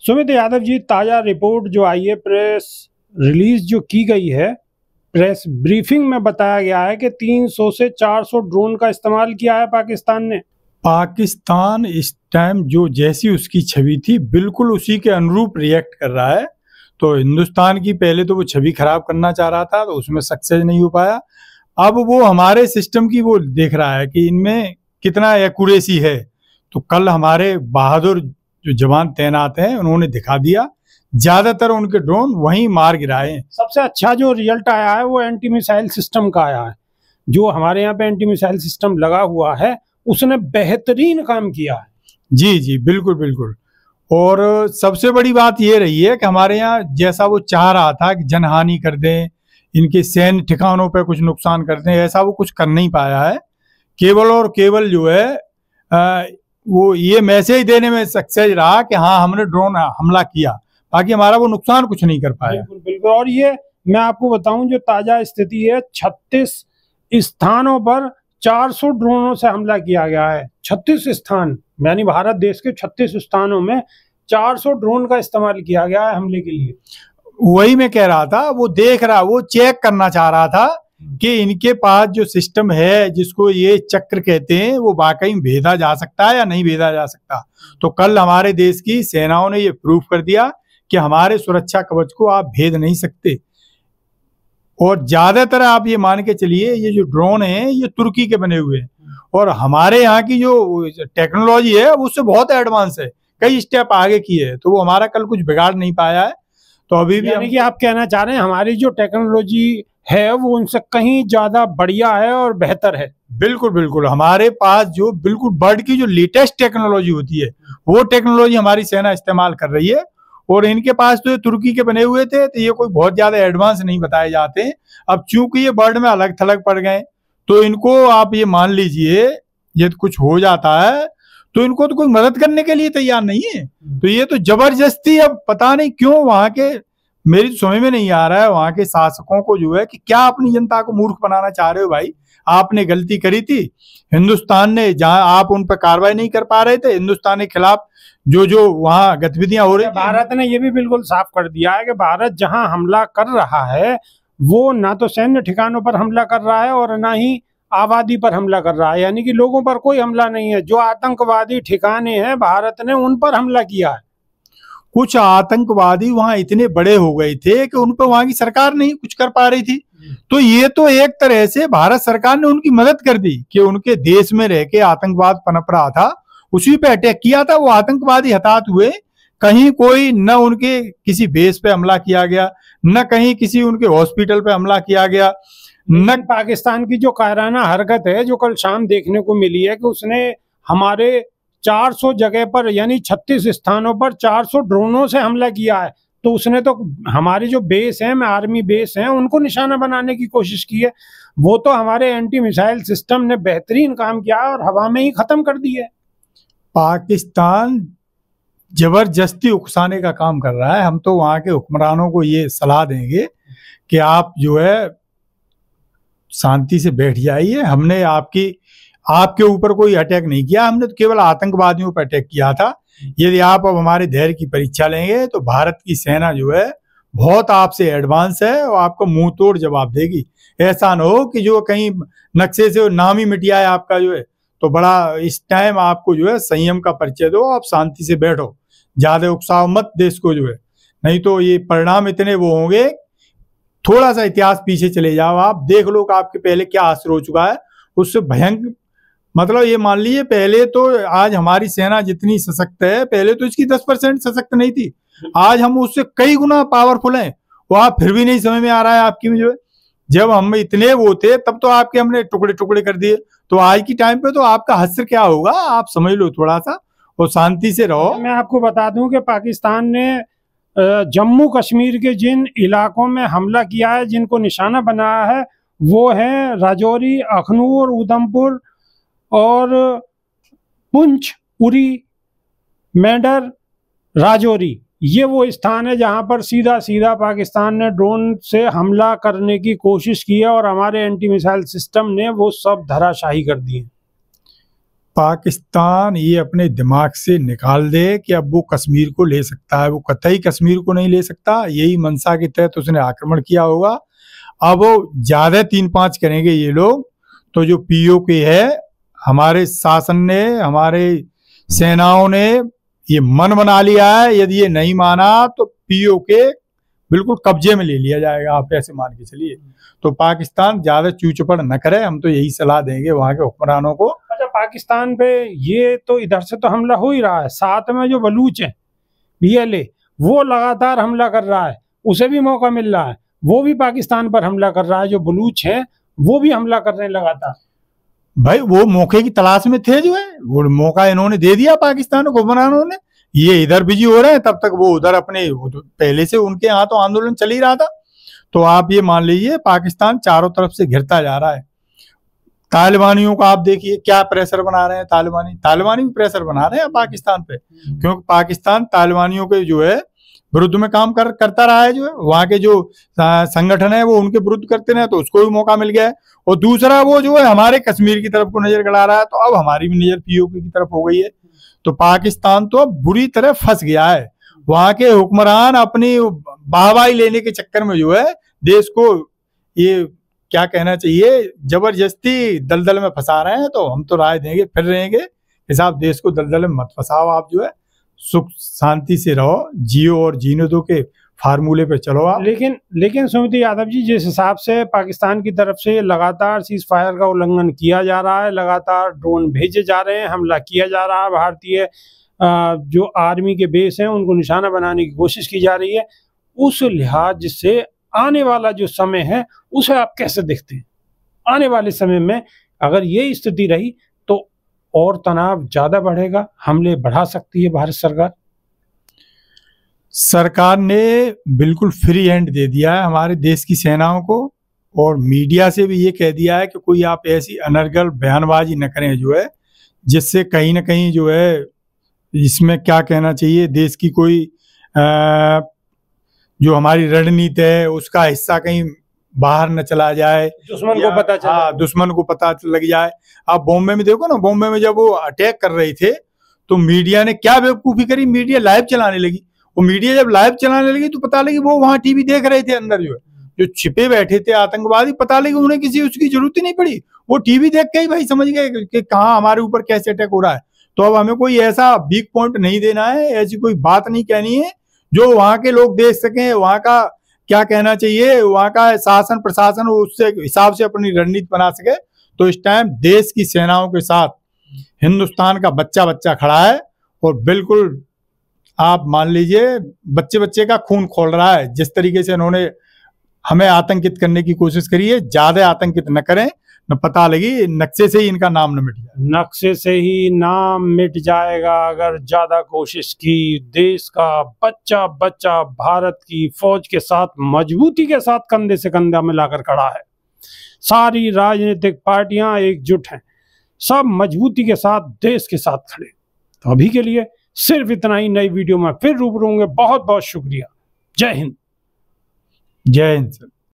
सुमित यादव जी, ताज़ा रिपोर्ट जो आई है, प्रेस रिलीज जो की गई है, प्रेस ब्रीफिंग में बताया गया है कि 300 से 400 ड्रोन का इस्तेमाल किया है पाकिस्तान ने। पाकिस्तान इस टाइम जो जैसी उसकी छवि थी बिल्कुल उसी के अनुरूप रिएक्ट कर रहा है। तो हिंदुस्तान की पहले तो वो छवि खराब करना चाह रहा था, तो उसमें सक्सेस नहीं हो पाया। अब वो हमारे सिस्टम की वो देख रहा है कि इनमें कितना एक्यूरेसी है। तो कल हमारे बहादुर जो जवान तैनात हैं उन्होंने दिखा दिया, ज्यादातर उनके ड्रोन वहीं मार गिराए हैं। सबसे अच्छा जो रिजल्ट आया है वो एंटी मिसाइल सिस्टम का आया है। जो हमारे यहाँ पे एंटी मिसाइल सिस्टम लगा हुआ है उसने बेहतरीन काम किया है। जी जी, बिल्कुल बिल्कुल। और सबसे बड़ी बात ये रही है कि हमारे यहाँ जैसा वो चाह रहा था कि जनहानि कर दें, इनके सैन्य ठिकानों पर कुछ नुकसान कर दें, ऐसा वो कुछ कर नहीं पाया है। केवल और केवल जो है वो ये मैसेज देने में सक्सेस रहा कि हाँ हमने ड्रोन हमला किया, बाकी हमारा वो नुकसान कुछ नहीं कर पाया। बिल्कुल बिल्कुल। और ये मैं आपको बताऊं, जो ताजा स्थिति है, 36 स्थानों पर 400 ड्रोनों से हमला किया गया है। 36 स्थान, यानी भारत देश के 36 स्थानों में 400 ड्रोन का इस्तेमाल किया गया है हमले के लिए। वही मैं कह रहा था, वो देख रहा, वो चेक करना चाह रहा था कि इनके पास जो सिस्टम है जिसको ये चक्र कहते हैं वो वाकई में भेदा जा सकता है या नहीं भेदा जा सकता। तो कल हमारे देश की सेनाओं ने ये प्रूफ कर दिया कि हमारे सुरक्षा कवच को आप भेद नहीं सकते। और ज्यादातर आप ये मान के चलिए ये जो ड्रोन हैं ये तुर्की के बने हुए हैं, और हमारे यहाँ की जो टेक्नोलॉजी है उससे बहुत एडवांस है, कई स्टेप आगे की है। तो वो हमारा कल कुछ बिगाड़ नहीं पाया है। तो अभी भी यानी कि आप कहना चाह रहे हैं हमारी जो टेक्नोलॉजी है वो उनसे कहीं ज्यादा बढ़िया है और बेहतर है। बिल्कुल बिल्कुल। हमारे पास जो बिल्कुल वर्ल्ड की जो लेटेस्ट टेक्नोलॉजी होती है वो टेक्नोलॉजी हमारी सेना इस्तेमाल कर रही है। और इनके पास तो ये तुर्की के बने हुए थे, तो ये कोई बहुत ज्यादा एडवांस नहीं बताए जाते। अब चूंकि ये वर्ल्ड में अलग थलग पड़ गए तो इनको आप ये मान लीजिए ये कुछ हो जाता है तो इनको तो कोई मदद करने के लिए तैयार नहीं है। तो ये तो जबरदस्ती, अब पता नहीं क्यों वहां के, मेरी समझ में नहीं आ रहा है वहां के शासकों को जो है कि क्या अपनी जनता को मूर्ख बनाना चाह रहे हो। भाई आपने गलती करी थी, हिंदुस्तान ने, जहां आप उन पर कार्रवाई नहीं कर पा रहे थे, हिंदुस्तान के खिलाफ जो जो वहां गतिविधियां हो रही थी, भारत ने ये भी बिल्कुल साफ कर दिया है कि भारत जहां हमला कर रहा है वो ना तो सैन्य ठिकानों पर हमला कर रहा है और ना ही आबादी पर हमला कर रहा है, यानी कि लोगों पर कोई हमला नहीं है। जो आतंकवादी ठिकाने हैं भारत ने उन पर हमला किया है। कुछ आतंकवादी वहां इतने बड़े हो गए थे कि उन पर वहां की सरकार नहीं कुछ कर पा रही थी। तो ये तो एक तरह से भारत सरकार ने उनकी मदद कर दी कि उनके देश में रह के आतंकवाद पनप रहा था, उसी पे अटैक किया था। वो आतंकवादी हताहत हुए, कहीं कोई न उनके किसी बेस पे हमला किया गया, न कहीं किसी उनके हॉस्पिटल पे हमला किया गया, न पाकिस्तान की जो कायराना हरकत है जो कल शाम देखने को मिली है कि उसने हमारे 400 जगह पर, यानी 36 स्थानों पर 400 ड्रोनों से हमला किया है। तो उसने तो हमारी जो बेस है, आर्मी बेस हैं, उनको निशाना बनाने की कोशिश की है। वो तो हमारे एंटी मिसाइल सिस्टम ने बेहतरीन काम किया और हवा में ही खत्म कर दिया है। पाकिस्तान जबरदस्ती उकसाने का काम कर रहा है। हम तो वहां के हुक्मरानों को ये सलाह देंगे कि आप जो है शांति से बैठ जाइए। हमने आपके ऊपर कोई अटैक नहीं किया, हमने तो केवल आतंकवादियों पर अटैक किया था। यदि आप अब हमारे धैर्य की परीक्षा लेंगे तो भारत की सेना जो है बहुत आपसे एडवांस है और आपको मुंह तोड़ जवाब देगी। ऐसा न हो कि जो कहीं नक्शे से नाम ही मिट जाए आपका जो है। तो बड़ा इस टाइम आपको जो है संयम का परिचय दो, आप शांति से बैठो, ज्यादा उकसाव मत देश को जो है, नहीं तो ये परिणाम इतने वो होंगे। थोड़ा सा इतिहास पीछे चले जाओ, आप देख लो कि आपके पहले क्या असर हो चुका है, उससे भयंकर। मतलब ये मान लीजिए पहले तो, आज हमारी सेना जितनी सशक्त है पहले तो इसकी 10% सशक्त नहीं थी, आज हम उससे कई गुना पावरफुल हैं। वो आप फिर भी नहीं समझ में आ रहा है आपकी जो है। जब हम इतने वो थे तब तो आपके हमने टुकड़े टुकड़े कर दिए, तो आज की टाइम पे तो आपका हश्र क्या होगा, आप समझ लो थोड़ा सा और शांति से रहो। मैं आपको बता दूं कि पाकिस्तान ने जम्मू कश्मीर के जिन इलाकों में हमला किया है, जिनको निशाना बनाया है, वो है राजौरी, अखनूर, उधमपुर और पुंछ, उरी, मेंढर, राजौरी। ये वो स्थान है जहां पर सीधा सीधा पाकिस्तान ने ड्रोन से हमला करने की कोशिश की है और हमारे एंटी मिसाइल सिस्टम ने वो सब धराशाही कर दिए। पाकिस्तान ये अपने दिमाग से निकाल दे कि अब वो कश्मीर को ले सकता है। वो कतई कश्मीर को नहीं ले सकता। यही मंशा के तहत उसने आक्रमण किया होगा। अब वो ज्यादा 3-5 करेंगे ये लोग, तो जो पीओके है, हमारे शासन ने, हमारे सेनाओं ने ये मन बना लिया है, यदि ये नहीं माना तो पीओके बिल्कुल कब्जे में ले लिया जाएगा। आप ऐसे मान के चलिए। तो पाकिस्तान ज्यादा चूचपड़ न करे, हम तो यही सलाह देंगे वहां के हुक्मरानों को। अच्छा, पाकिस्तान पे ये तो इधर से तो हमला हो ही रहा है, साथ में जो बलूच है BLA, वो लगातार हमला कर रहा है, उसे भी मौका मिल रहा है, वो भी पाकिस्तान पर हमला कर रहा है। जो बलूच है वो भी हमला कर रहे हैं लगातार। भाई वो मौके की तलाश में थे, जो है वो मौका इन्होंने दे दिया पाकिस्तान को, हुक्मरानों ने। ये इधर बिजी हो रहे हैं, तब तक वो उधर अपने, तो पहले से उनके यहाँ तो आंदोलन चल ही रहा था। तो आप ये मान लीजिए पाकिस्तान चारों तरफ से घिरता जा रहा है। तालिबानियों का आप देखिए क्या प्रेशर बना रहे हैं। तालिबानी भी प्रेशर बना रहे हैं पाकिस्तान पे, क्योंकि पाकिस्तान तालिबानियों के जो है विरुद्ध में काम करता रहा है। जो है वहाँ के जो संगठन है वो उनके विरुद्ध करते रहे, तो उसको भी मौका मिल गया है। और दूसरा वो जो है हमारे कश्मीर की तरफ को नजर गड़ा रहा है, तो अब हमारी भी नजर पीओके की तरफ हो गई है। तो पाकिस्तान तो अब बुरी तरह फंस गया है। वहां के हुक्मरान अपनी वाहवाही लेने के चक्कर में जो है देश को, ये क्या कहना चाहिए, जबरदस्ती दलदल में फंसा रहे हैं। तो हम तो राय देंगे, फिर रहेंगे हिसाब, देश को दलदल में मत फंसाओ। आप जो है सुख शांति से रहो, जियो और जीने दो के फार्मूले पे चलो आप। लेकिन सुमित यादव जी, जिस हिसाब से पाकिस्तान की तरफ से लगातार सीज फायर का उल्लंघन किया जा रहा है, लगातार ड्रोन भेजे जा रहे हैं, हमला किया जा रहा है, भारतीय जो आर्मी के बेस हैं उनको निशाना बनाने की कोशिश की जा रही है, उस लिहाज से आने वाला जो समय है उसे आप कैसे देखते हैं? आने वाले समय में अगर ये स्थिति रही तो और तनाव ज्यादा बढ़ेगा, हमले बढ़ा सकती है भारत सरकार? सरकार ने बिल्कुल फ्री हैंड दे दिया है हमारे देश की सेनाओं को, और मीडिया से भी ये कह दिया है कि कोई आप ऐसी अनर्गल बयानबाजी न करें जो है जिससे कहीं ना कहीं जो है, इसमें क्या कहना चाहिए, देश की कोई जो हमारी रणनीति है उसका हिस्सा कहीं बाहर न चला जाए, दुश्मन को पता चला। हाँ, दुश्मन को पता लग जाए। आप बॉम्बे में देखो ना, बॉम्बे में जब वो अटैक कर रहे थे तो मीडिया ने क्या बेवकूफी करी, मीडिया लाइव चलाने लगी। वो मीडिया जब लाइव चलाने लगी तो पता लगी वो वहां टीवी देख रहे थे, अंदर जो है जो छिपे बैठे थे आतंकवादी, पता लगी उन्हें किसी उसकी जरूरत ही नहीं पड़ी, वो टीवी देख के ही भाई समझ गए कि कहाँ हमारे ऊपर कैसे अटैक हो रहा है। तो अब हमें कोई ऐसा वीक पॉइंट नहीं देना है, ऐसी कोई बात नहीं कहनी है जो वहां के लोग देख सकें, वहां का क्या कहना चाहिए, वहां का शासन प्रशासन उससे हिसाब से अपनी रणनीति बना सके। तो इस टाइम देश की सेनाओं के साथ हिंदुस्तान का बच्चा बच्चा खड़ा है, और बिल्कुल आप मान लीजिए बच्चे बच्चे का खून खोल रहा है। जिस तरीके से इन्होंने हमें आतंकित करने की कोशिश करी है, ज्यादा आतंकित न करें, न पता लगी नक्शे से ही इनका नाम न मिट जाए। नक्शे से ही नाम मिट जाएगा अगर ज्यादा कोशिश की। देश का बच्चा बच्चा भारत की फौज के साथ मजबूती के साथ कंधे से कंधा मिलाकर खड़ा है। सारी राजनीतिक पार्टियां एकजुट हैं, सब मजबूती के साथ देश के साथ खड़े। तो अभी के लिए सिर्फ इतना ही। नई वीडियो में फिर रूबरू होंगे। बहुत बहुत शुक्रिया। जय हिंद। जय हिंद सर।